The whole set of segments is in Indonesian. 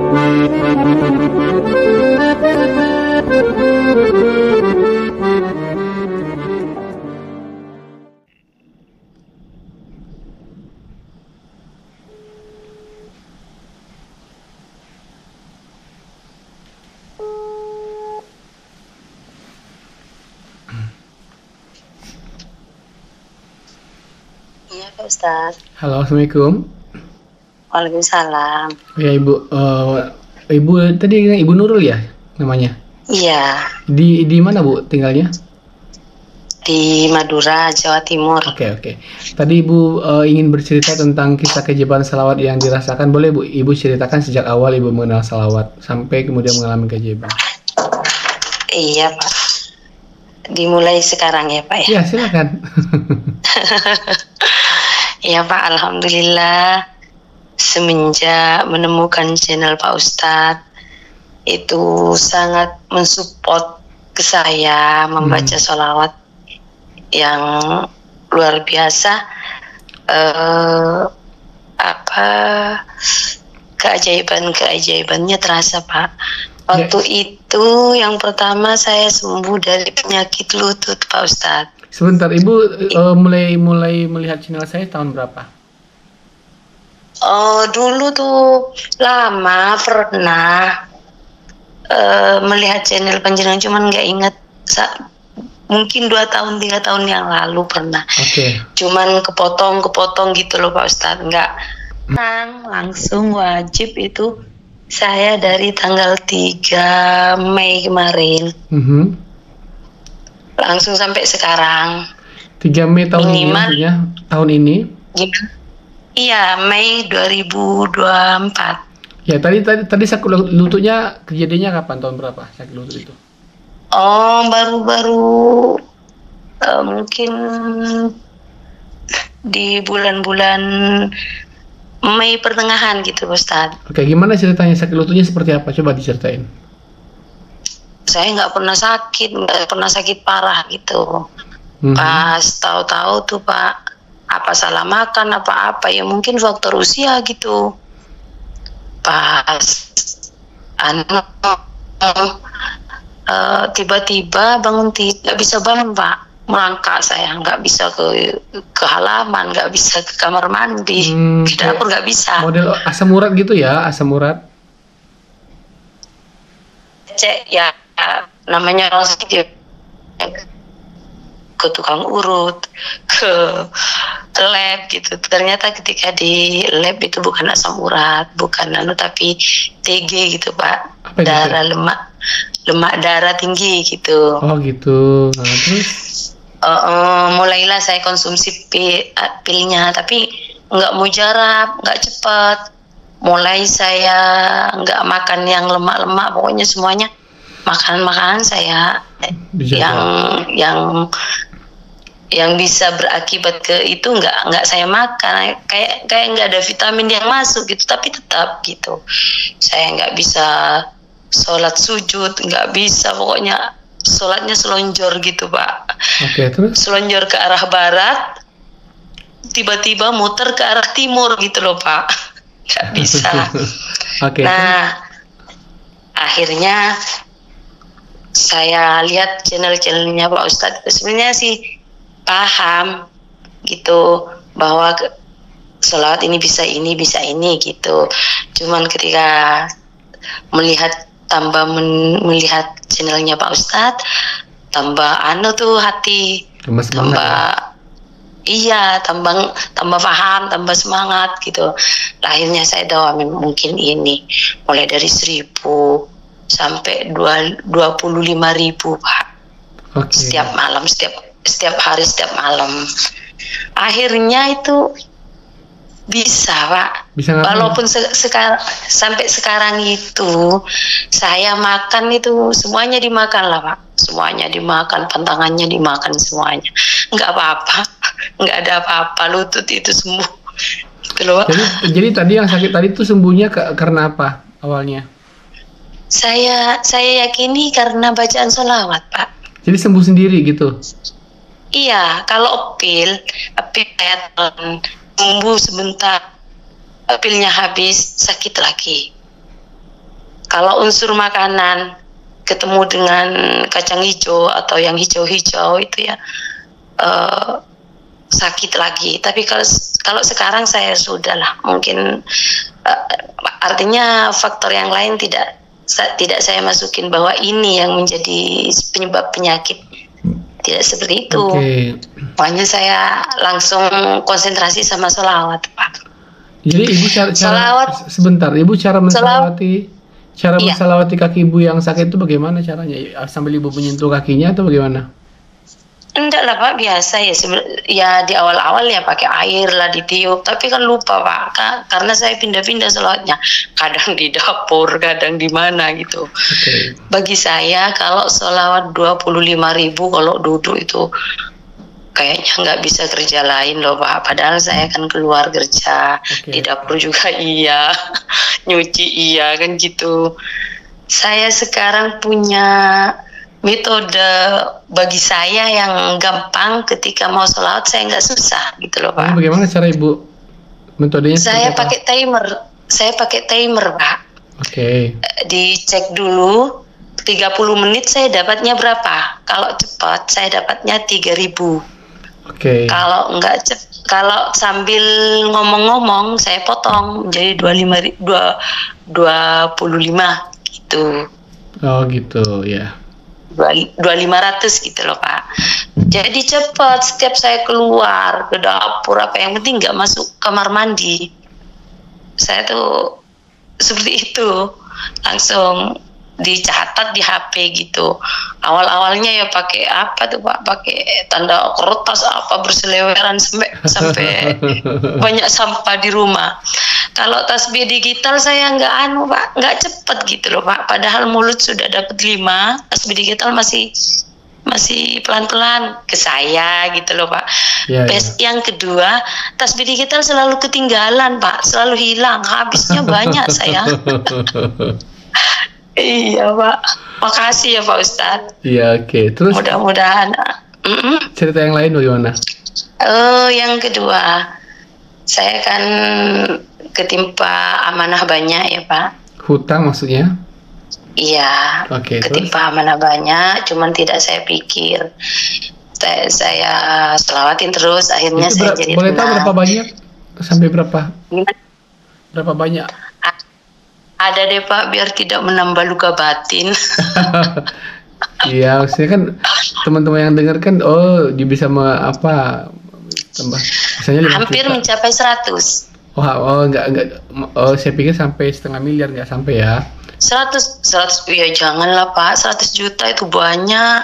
Iya, Pak Ustadz. Halo, Assalamualaikum. Waalaikumsalam. Ya, Ibu. Ibu tadi Ibu Nurul ya namanya? Iya, Di mana, Bu, tinggalnya? di Madura, Jawa Timur. Oke. Tadi Ibu ingin bercerita tentang kisah keajaiban salawat yang dirasakan. Boleh, Bu, Ibu ceritakan sejak awal Ibu mengenal salawat sampai kemudian mengalami keajaiban. Iya, Pak. Dimulai sekarang ya, Pak ya? Ya, silakan. Iya, Pak. Alhamdulillah. Semenjak menemukan channel Pak Ustadz, itu sangat mensupport ke saya membaca sholawat yang luar biasa. Keajaibannya terasa, Pak. Waktu itu yang pertama saya sembuh dari penyakit lutut, Pak Ustadz. Sebentar, Ibu mulai melihat channel saya tahun berapa? Oh, dulu tuh lama pernah melihat channel panjenengan, cuman nggak ingat. Mungkin 2 tahun 3 tahun yang lalu pernah. Oke. Cuman kepotong gitu loh Pak Ustadz. Nggak langsung wajib itu saya dari tanggal 3 Mei kemarin. Langsung sampai sekarang. 3 Mei tahun ini maksudnya? Tahun ini? Iya, Mei 2024. Ya, tadi sakit lututnya kejadiannya kapan? Tahun berapa sakit lutut itu? Oh, baru-baru mungkin di bulan-bulan Mei pertengahan gitu, Ustadz. Oke, gimana ceritanya sakit lututnya seperti apa? Coba diceritain. Saya nggak pernah sakit parah gitu. Pas tahu-tahu tuh Pak, apa salah makan, apa-apa ya mungkin faktor usia gitu. Pas tiba-tiba bangun nggak bisa bangun Pak, merangkak saya, nggak bisa ke halaman, nggak bisa ke kamar mandi, ke dapur nggak bisa. Model asam urat gitu ya, asam urat? Cek ya, namanya orang sakit ke tukang urut, ke lab gitu. Ternyata ketika di lab itu bukan asam urat, bukan tapi TG gitu Pak. Apa darah gitu? lemak darah tinggi gitu. Oh gitu. Nah, terus? Mulailah saya konsumsi pilnya, tapi nggak mujarab, nggak cepat. Mulai saya nggak makan yang lemak-lemak, pokoknya semuanya makanan saya yang bisa berakibat ke itu nggak saya makan, kayak nggak ada vitamin yang masuk gitu, tapi tetap gitu saya nggak bisa sholat sujud, nggak bisa, pokoknya sholatnya selonjor gitu Pak. Oke, terus? Selonjor ke arah barat, tiba-tiba muter ke arah timur gitu loh Pak, nggak bisa. Oke. Nah, akhirnya saya lihat channel-channelnya Pak Ustadz, sebenarnya sih paham gitu bahwa sholawat ini bisa ini gitu. Cuman ketika melihat channelnya Pak Ustadz, tambah tuh hati, tambah paham, tambah semangat gitu. Akhirnya saya dawamin mungkin ini mulai dari 1.000 sampai 25.000 Pak. Okay. Setiap malam, setiap hari, setiap malam. Akhirnya itu bisa Pak. Walaupun sampai sekarang itu saya makan itu semuanya dimakan lah Pak. Semuanya dimakan, pantangannya dimakan semuanya. Nggak apa-apa, nggak ada apa-apa, lutut itu sembuh. Gitu loh, jadi tadi yang sakit tadi itu sembuhnya karena apa awalnya? Saya yakini karena bacaan sholawat Pak. Jadi sembuh sendiri gitu? Iya, kalau pil sembuh sebentar, pilnya habis sakit lagi. Kalau unsur makanan ketemu dengan kacang hijau atau yang hijau-hijau itu ya sakit lagi. Tapi kalau sekarang saya sudahlah, mungkin artinya faktor yang lain tidak saya masukin bahwa ini yang menjadi penyebab penyakit. Tidak seperti itu. Makanya saya langsung konsentrasi sama sholawat, Pak. Jadi ibu sebentar, ibu cara mensalawati kaki ibu yang sakit itu bagaimana caranya? Sambil ibu menyentuh kakinya atau bagaimana? Enggak lah Pak, biasa ya. Ya di awal-awal ya pakai air lah ditiup. Tapi kan lupa Pak, karena saya pindah-pindah sholawatnya. Kadang di dapur, kadang di mana gitu. Bagi saya kalau sholawat 25.000 kalau duduk itu kayaknya nggak bisa kerja lain loh Pak. Padahal saya kan keluar kerja, di dapur juga iya, nyuci iya kan gitu. Saya sekarang punya metode bagi saya yang gampang ketika mau sholawat, saya nggak susah gitu loh Pak. Bagaimana cara ibu metodenya? Saya pakai timer Pak. Dicek dulu 30 menit saya dapatnya berapa. Kalau cepat saya dapatnya 3.000. Kalau sambil ngomong-ngomong saya potong menjadi 25 gitu. Oh gitu ya. 2.500 gitu loh Pak. Jadi cepat, setiap saya keluar ke dapur apa yang penting nggak masuk kamar mandi. Saya tuh seperti itu, langsung dicatat di HP gitu. Awal-awalnya ya pakai apa tuh Pak? Pakai tanda kertas apa berseleweran sampai banyak sampah di rumah. Kalau tasbih digital saya nggak cepet gitu loh Pak. Padahal mulut sudah dapat 5, tasbih digital masih pelan-pelan ke saya gitu loh Pak. Yang kedua, tasbih digital selalu ketinggalan Pak, selalu hilang, habisnya banyak saya. Iya Pak, makasih ya Pak Ustadz. Iya Terus mudah-mudahan. Cerita yang lain bagaimana? Yang kedua, saya kan ketimpa amanah banyak ya Pak. Hutang maksudnya? Iya. Ketimpa amanah banyak, cuman tidak saya pikir. Saya selawatin terus, akhirnya saya jadi boleh tahu berapa banyak? Sampai berapa? Berapa banyak? Ada deh Pak, biar tidak menambah luka batin. Iya, maksudnya kan teman-teman yang dengar kan, dia bisa tambah, misalnya 5 hampir juta. Mencapai 100. Enggak. Saya pikir sampai 500 miliar, nggak sampai ya. 100, ya janganlah Pak, 100 juta itu banyak.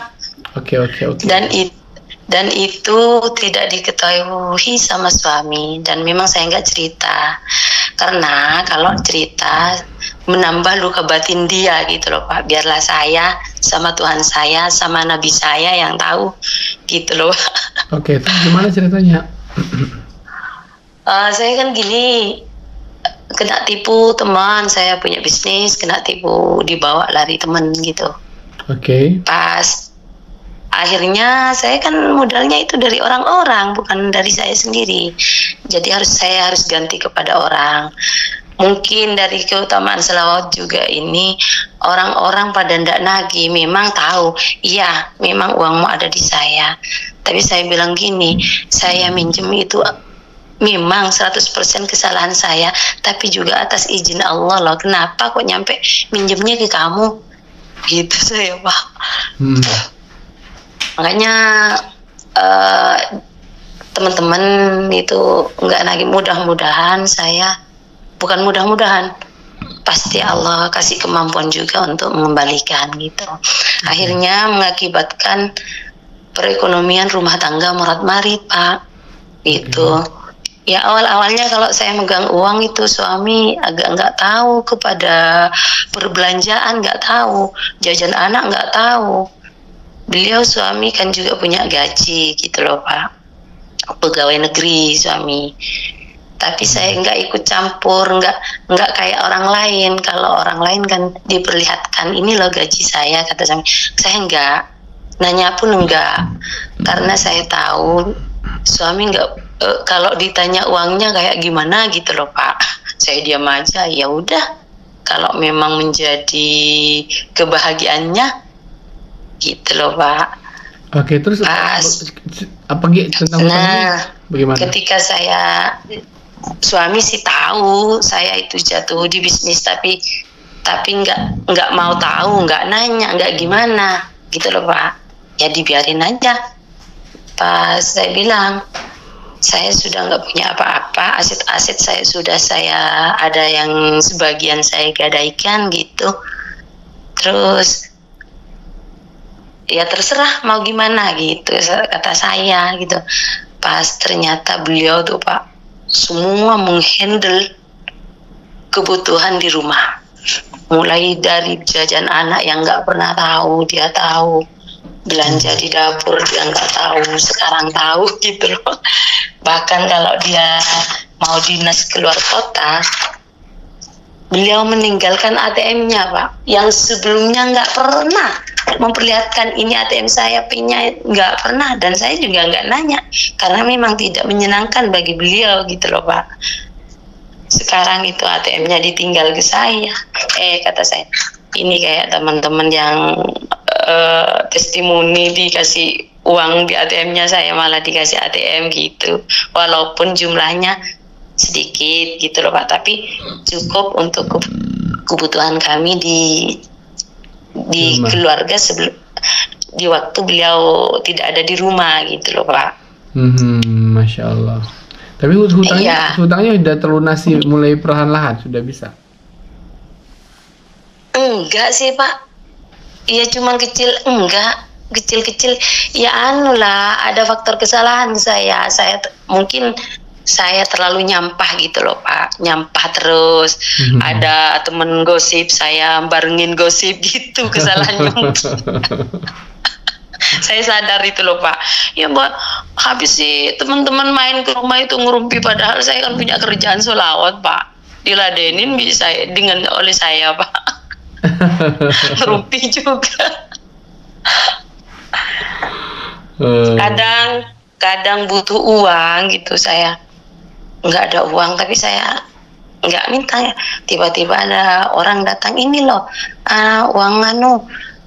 Oke. Dan itu tidak diketahui sama suami, dan memang saya nggak cerita. Karena kalau cerita menambah luka batin dia gitu loh Pak. Biarlah saya sama Tuhan saya sama Nabi saya yang tahu gitu loh. Terus gimana ceritanya? Saya kan gini, kena tipu teman, saya punya bisnis, kena tipu, dibawa lari teman gitu. Pas akhirnya saya kan modalnya itu dari orang-orang, bukan dari saya sendiri. Jadi saya harus ganti kepada orang. Mungkin dari keutamaan selawat juga ini, orang-orang pada ndak nagih, memang tahu, iya memang uangmu ada di saya. Tapi saya bilang gini, saya minjem itu memang 100% kesalahan saya, tapi juga atas izin Allah loh. Kenapa kok nyampe minjemnya ke kamu? Gitu saya Pak. Makanya teman-teman itu nggak nagih. Mudah-mudahan pasti Allah kasih kemampuan juga untuk mengembalikan gitu. Akhirnya mengakibatkan perekonomian rumah tangga morat-marit Pak. Itu ya awal-awalnya kalau saya megang uang itu suami agak nggak tahu, kepada perbelanjaan nggak tahu, jajan anak nggak tahu. Beliau suami kan juga punya gaji gitu loh Pak, pegawai negeri suami. Tapi saya nggak ikut campur, nggak kayak orang lain. Kalau orang lain kan diperlihatkan, ini loh gaji saya, kata suami. Saya nggak, nanya pun enggak, karena saya tahu suami nggak, kalau ditanya uangnya kayak gimana gitu loh Pak. Saya diam aja, ya udah kalau memang menjadi kebahagiaannya gitu loh Pak. Oke, terus apa tentang nah bagaimana? ketika suami sih tahu saya itu jatuh di bisnis, tapi nggak mau tahu, nggak nanya, nggak gimana gitu loh Pak. Ya dibiarin aja. Pas saya bilang saya sudah nggak punya apa-apa, aset-aset saya ada yang sebagian saya gadaikan gitu. Terus ya terserah mau gimana gitu kata saya gitu. Pas ternyata beliau tuh Pak semua menghandle kebutuhan di rumah, mulai dari jajan anak yang nggak pernah tahu dia tahu, belanja di dapur dia nggak tahu, sekarang tahu gitu loh. Bahkan kalau dia mau dinas keluar kota, beliau meninggalkan ATM-nya Pak, yang sebelumnya nggak pernah memperlihatkan ini ATM saya, PIN-nya nggak pernah, dan saya juga nggak nanya karena memang tidak menyenangkan bagi beliau gitu loh Pak. Sekarang itu ATM-nya ditinggal ke saya. Kata saya, ini kayak teman-teman yang testimoni dikasih uang di ATM-nya, saya malah dikasih ATM gitu, walaupun jumlahnya sedikit gitu loh Pak, tapi cukup untuk kebutuhan kami di keluarga sebelum di waktu beliau tidak ada di rumah gitu loh Pak. Masya Allah. Tapi hutangnya sudah terlunasi mulai perlahan-lahan, sudah bisa? Enggak sih Pak. Iya cuma kecil-kecil ya ada faktor kesalahan saya mungkin saya terlalu nyampah gitu loh Pak, nyampah terus. Ada temen gosip, saya barengin gosip gitu, kesalahannya. Saya sadar itu loh Pak. Ya Mbak, habis sih teman-teman main ke rumah itu ngerumpi, padahal saya kan punya kerjaan sholawat Pak, diladenin bisa oleh saya Pak. Ngerumpi juga. Kadang butuh uang gitu, saya nggak ada uang tapi saya nggak minta ya. Tiba-tiba ada orang datang, ini loh uang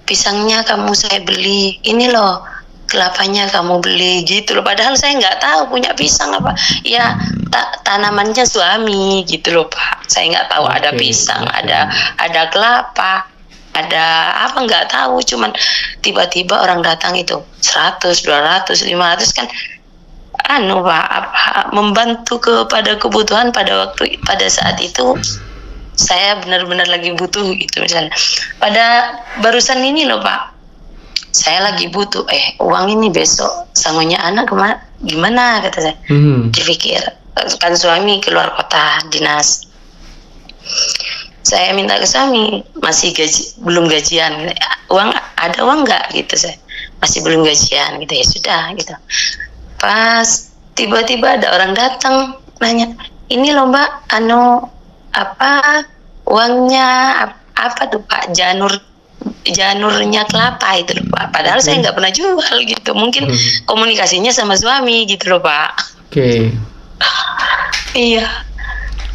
pisangnya kamu saya beli, ini loh kelapanya kamu beli gitu loh. Padahal saya nggak tahu punya pisang apa ya, tanamannya suami gitu loh Pak. Saya nggak tahu ada pisang, ada kelapa, ada apa nggak tahu. Cuman tiba-tiba orang datang itu 100, 200, 500 kan Pak, membantu kepada kebutuhan pada saat itu saya benar-benar lagi butuh gitu. Misalnya barusan ini loh Pak, saya lagi butuh uang ini besok sangunya anak gimana kata saya. Dipikir kan suami keluar kota dinas, saya minta ke suami, masih belum gajian, ada uang nggak gitu, saya masih belum gajian gitu. Ya sudah gitu. Pas tiba-tiba ada orang datang nanya, ini loh Mbak, uangnya apa tuh Pak, janurnya kelapa itu loh Pak. Padahal saya nggak pernah jual gitu. Mungkin komunikasinya sama suami gitu loh Pak. Iya.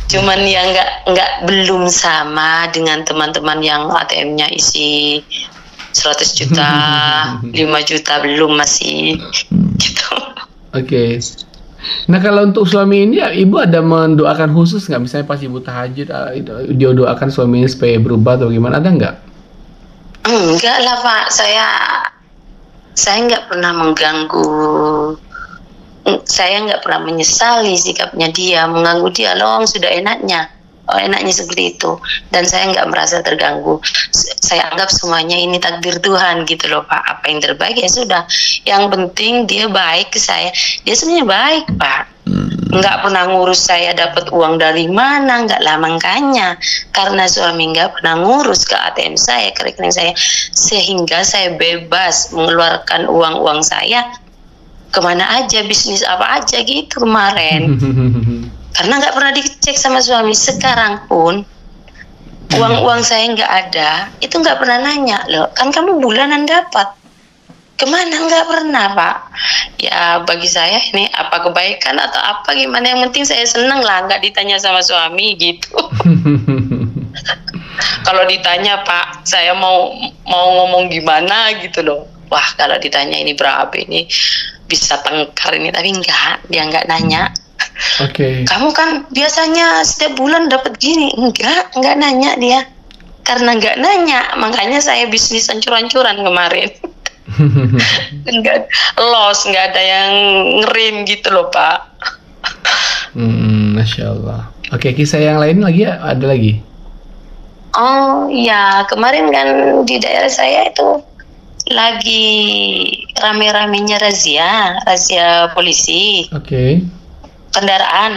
Cuman ya belum sama dengan teman-teman yang ATM-nya isi 100 juta, 5 juta belum, masih gitu. Nah kalau untuk suami ini, ibu ada mendoakan khusus nggak? Misalnya pas ibu tahajud, dia doakan suaminya supaya berubah atau gimana, ada nggak? Enggak lah Pak, saya nggak pernah mengganggu, saya nggak pernah menyesali sikapnya dia, mengganggu dia loh, sudah enaknya seperti itu, dan saya nggak merasa terganggu. Saya anggap semuanya ini takdir Tuhan gitu loh Pak, apa yang terbaik ya sudah. Yang penting dia baik ke saya, dia sebenarnya baik Pak, nggak pernah ngurus saya dapat uang dari mana, nggak lah. Makanya karena suami nggak pernah ngurus ke ATM saya, ke rekening saya, sehingga saya bebas mengeluarkan uang saya kemana aja, bisnis apa aja gitu kemarin. Karena nggak pernah dicek sama suami. Sekarang pun uang saya nggak ada, itu nggak pernah nanya loh, kan kamu bulanan dapat kemana, nggak pernah Pak. Ya bagi saya ini apa kebaikan atau apa gimana, yang penting saya seneng lah, nggak ditanya sama suami gitu. Kalau ditanya Pak, saya mau ngomong gimana gitu loh. Wah, kalau ditanya ini berapa ini bisa tengkar ini, tapi dia nggak nanya. Oke. Kamu kan biasanya setiap bulan dapat gini, nggak nanya dia. Karena nggak nanya, makanya saya bisnis hancur-hancuran kemarin. Nggak ada yang ngerim gitu loh Pak. Masya Allah. Oke, kisah yang lain lagi ada lagi? Oh ya, kemarin kan di daerah saya itu lagi rame-ramenya razia polisi. Oke. Kendaraan.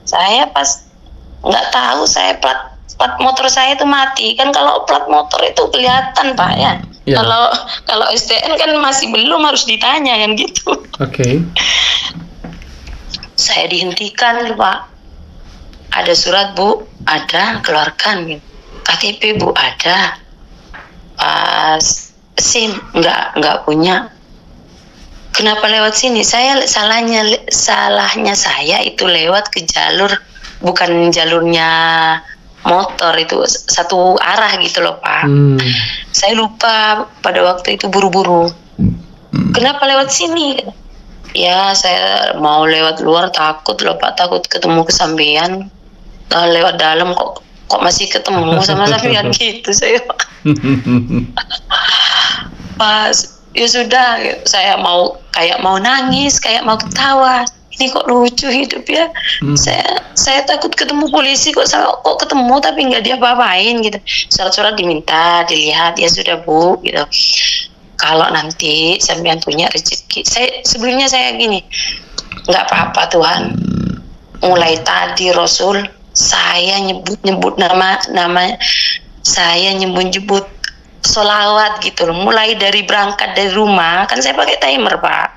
Saya pas nggak tahu, saya plat motor saya itu mati kan. Kalau plat motor itu kelihatan Pak ya. Ya. Kalau STN kan masih belum, harus ditanya kan gitu. Oke. Saya dihentikan Pak. Ada surat Bu, ada, keluarkan gitu. KTP Bu, ada. SIM nggak punya. Kenapa lewat sini? Salahnya saya itu lewat ke jalur, bukan jalurnya motor, itu satu arah gitu loh Pak. Saya lupa pada waktu itu, buru-buru. Kenapa lewat sini? Ya saya mau lewat luar, takut loh Pak, takut ketemu kesampean. Lewat dalam kok masih ketemu sama sampean gitu saya. Pas ya sudah, saya mau nangis, kayak mau ketawa. Ini kok lucu hidup ya. Saya takut ketemu polisi, kok ketemu tapi nggak diapa-apain gitu. Surat-surat diminta, dilihat, ya sudah Bu gitu. Kalau nanti sampean punya rezeki, sebelumnya saya gini, nggak apa-apa Tuhan. Mulai tadi Rasul, saya nyebut nama saya, nyebut sholawat gitu loh. Mulai dari berangkat dari rumah, kan saya pakai timer Pak.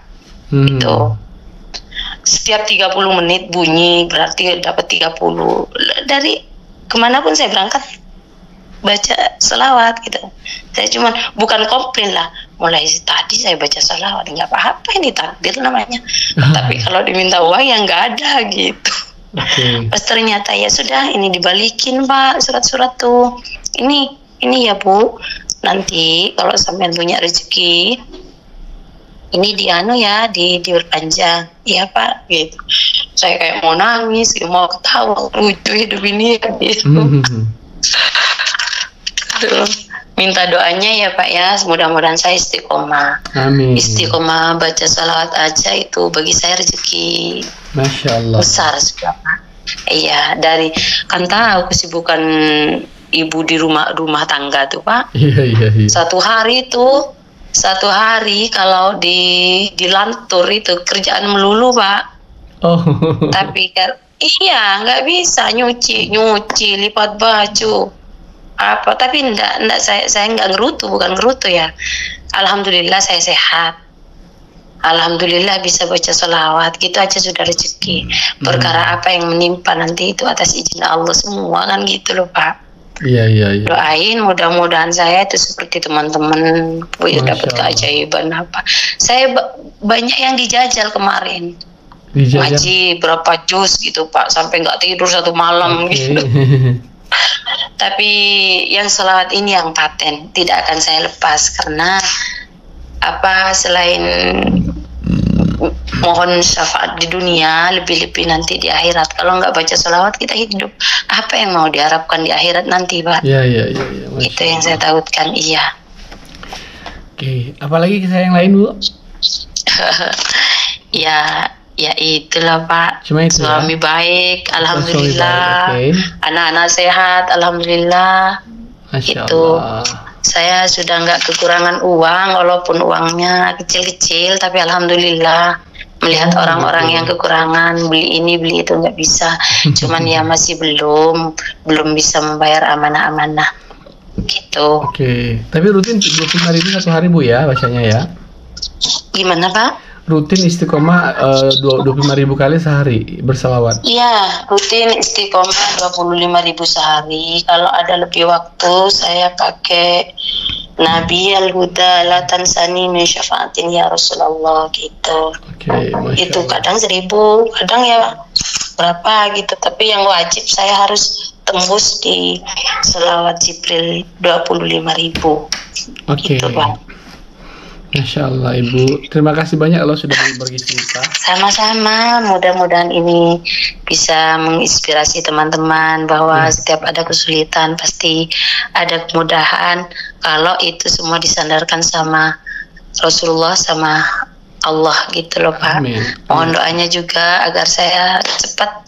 Gitu. Setiap 30 menit bunyi, berarti dapat 30. Dari kemanapun saya berangkat, baca sholawat gitu. Saya cuman bukan komplain lah. Mulai tadi saya baca sholawat, nggak apa-apa, ini takdir namanya. Tapi kalau diminta uang ya nggak ada gitu. Pas ternyata ya sudah, ini dibalikin Pak surat-surat tuh. Ini ya Bu, nanti kalau sampean punya rezeki, ini diperpanjang. Iya Pak gitu. Saya kayak mau nangis, mau ketawa, lucu hidup ini ya gitu. Tuh, minta doanya ya Pak ya, mudah-mudahan saya istiqomah. Amin. Istiqomah baca salawat aja itu bagi saya rezeki. Masya Allah. Besar sudah Pak. Iya, dari kan tahu kesibukan ibu di rumah tangga tuh Pak. Iya. Satu hari kalau di lantur itu kerjaan melulu Pak. Oh. Tapi kan iya nggak bisa nyuci, lipat baju apa. Tapi enggak saya nggak bukan ngerutu ya. Alhamdulillah saya sehat. Alhamdulillah bisa baca sholawat, gitu aja sudah rezeki. Perkara apa yang menimpa nanti itu atas izin Allah semua kan gitu loh Pak. Iya. Doain mudah-mudahan saya itu seperti teman-teman dapat keajaiban apa. Saya banyak yang dijajal kemarin. Ngaji berapa juz gitu Pak, sampai nggak tidur satu malam gitu. Tapi yang sholawat ini yang paten, tidak akan saya lepas karena selain mohon syafaat di dunia, lebih-lebih nanti di akhirat. Kalau nggak baca sholawat kita hidup, apa yang mau diharapkan di akhirat nanti Pak? Iya. Itu yang saya takutkan. Iya. Oke, apalagi kisah yang lain Bu? Ya itulah Pak. Cuma itu, suami ya? Baik, alhamdulillah. Anak-anak sehat, alhamdulillah. Masya itu Allah. Saya sudah nggak kekurangan uang, walaupun uangnya kecil-kecil, tapi alhamdulillah melihat orang-orang yang kekurangan, beli ini beli itu nggak bisa. Cuman ya masih belum bisa membayar amanah-amanah gitu. Oke. Tapi rutin 25.000 satu hari Bu ya bacanya ya? Gimana Pak? Rutin istiqomah 25.000 kali sehari bersalawat. Iya, rutin istiqomah 25.000 sehari. Kalau ada lebih waktu saya pakai Nabi al-Huda la tansani min syafaatin ya Rasulullah gitu. Oke, itu Allah. kadang 1.000, kadang ya berapa gitu. Tapi yang wajib saya harus tembus di selawat Jibril 25.000. Oke. Gitu, Pak. Masya Allah Ibu, terima kasih banyak lo sudah berbagi cerita. Sama-sama, mudah-mudahan ini bisa menginspirasi teman-teman bahwa setiap ada kesulitan pasti ada kemudahan kalau itu semua disandarkan sama Rasulullah sama Allah gitu loh Pak. Amin. Mohon doanya juga agar saya cepat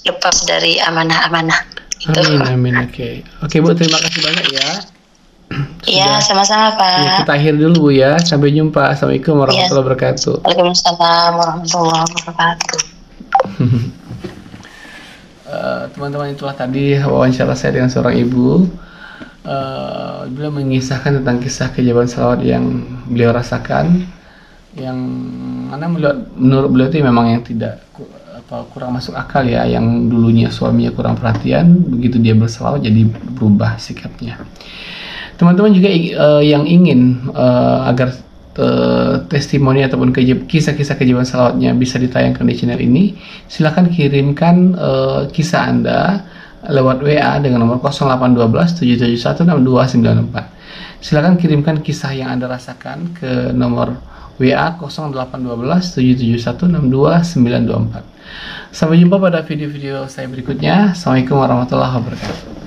lepas dari amanah-amanah. Gitu. Amin. Oke Bu, terima kasih banyak ya. Iya, sama-sama Pak. Ya, kita akhir dulu Bu ya. Sampai jumpa. Assalamualaikum warahmatullahi wabarakatuh. Waalaikumsalam warahmatullahi wabarakatuh. Teman-teman, itulah tadi wawancara saya dengan seorang ibu. Beliau mengisahkan tentang kisah keajaiban salawat yang beliau rasakan, yang mana menurut beliau itu memang yang tidak kurang masuk akal ya, yang dulunya suaminya kurang perhatian, begitu dia bersalawat jadi berubah sikapnya. Teman-teman juga yang ingin agar testimoni ataupun kisah-kisah keajaiban salawatnya bisa ditayangkan di channel ini, silakan kirimkan kisah Anda lewat WA dengan nomor 0812 771 6294. Silakan kirimkan kisah yang Anda rasakan ke nomor WA 0812 771 62924. Sampai jumpa pada video-video saya berikutnya. Assalamualaikum warahmatullahi wabarakatuh.